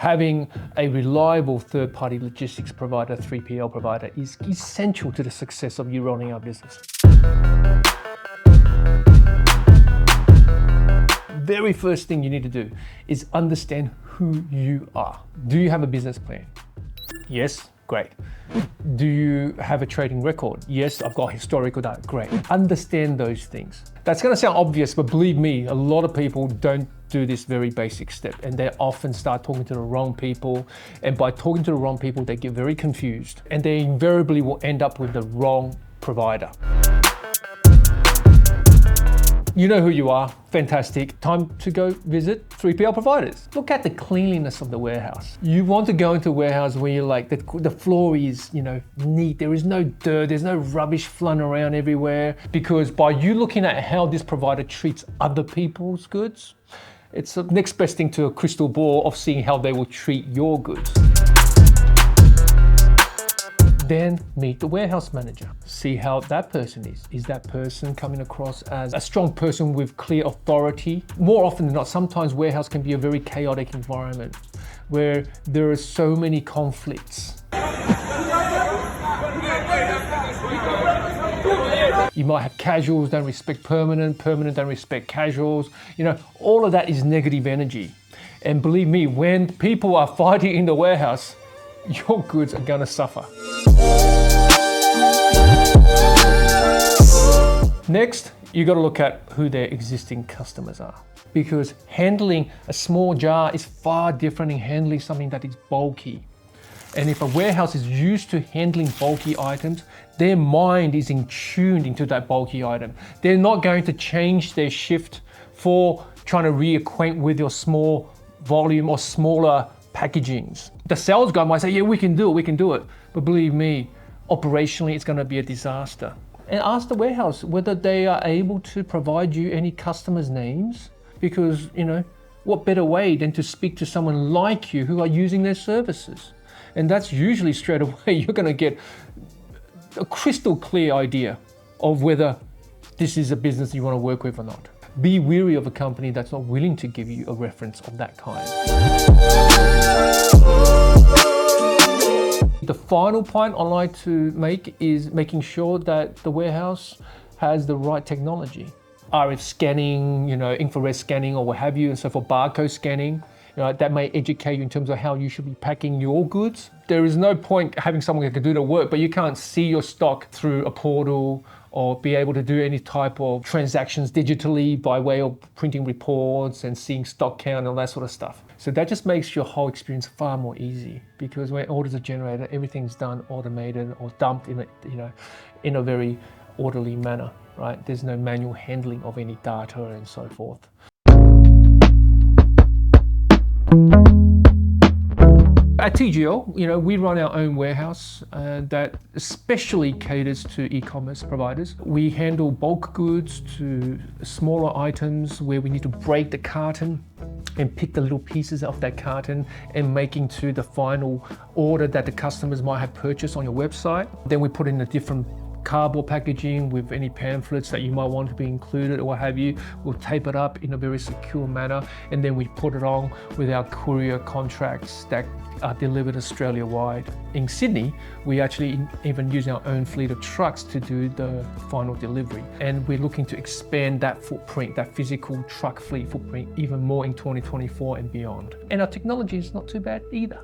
Having a reliable third-party logistics provider, 3PL provider, is essential to the success of you running our business. Very first thing you need to do is understand who you are. Do you have a business plan? Yes, great. Do you have a trading record? Yes, I've got historical data. Great. Understand those things. That's going to sound obvious, but believe me, a lot of people don't do this very basic step, and they often start talking to the wrong people. And by talking to the wrong people, they get very confused, and they invariably will end up with the wrong provider. You know who you are. Fantastic. Time to go visit 3PL providers. Look at the cleanliness of the warehouse. You want to go into a warehouse where you're like, the floor is, neat. There is no dirt. There's no rubbish flung around everywhere. Because by you looking at how this provider treats other people's goods, it's the next best thing to a crystal ball of seeing how they will treat your goods. Then meet the warehouse manager. See how that person is. Is that person coming across as a strong person with clear authority? More often than not, sometimes warehouse can be a very chaotic environment where there are so many conflicts. You might have casuals don't respect permanent, permanent don't respect casuals. All of that is negative energy. And believe me, when people are fighting in the warehouse, your goods are gonna suffer. Next, you gotta look at who their existing customers are, because handling a small jar is far different than handling something that is bulky. And if a warehouse is used to handling bulky items, their mind is tuned into that bulky item. They're not going to change their shift for trying to reacquaint with your small volume or smaller packagings. The sales guy might say, yeah, we can do it. But believe me, operationally, it's going to be a disaster. And ask the warehouse whether they are able to provide you any customers' names, because, what better way than to speak to someone like you who are using their services? And that's usually straight away, you're going to get a crystal clear idea of whether this is a business you want to work with or not. Be wary of a company that's not willing to give you a reference of that kind. The final point I'd like to make is making sure that the warehouse has the right technology. RF scanning, infrared scanning or what have you, and so for barcode scanning, that may educate you in terms of how you should be packing your goods. There is no point having someone that can do the work, but you can't see your stock through a portal or be able to do any type of transactions digitally by way of printing reports and seeing stock count and all that sort of stuff. So that just makes your whole experience far more easy, because when orders are generated, everything's done automated or dumped in a very orderly manner, right? There's no manual handling of any data and so forth. At TGL, we run our own warehouse that especially caters to e-commerce providers. We handle bulk goods to smaller items where we need to break the carton and pick the little pieces of that carton and making to the final order that the customers might have purchased on your website. Then we put in a different cardboard packaging with any pamphlets that you might want to be included or what have you. We'll tape it up in a very secure manner, and then we put it on with our courier contracts that are delivered Australia-wide. In Sydney, we actually even use our own fleet of trucks to do the final delivery. And we're looking to expand that footprint, that physical truck fleet footprint, even more in 2024 and beyond. And our technology is not too bad either.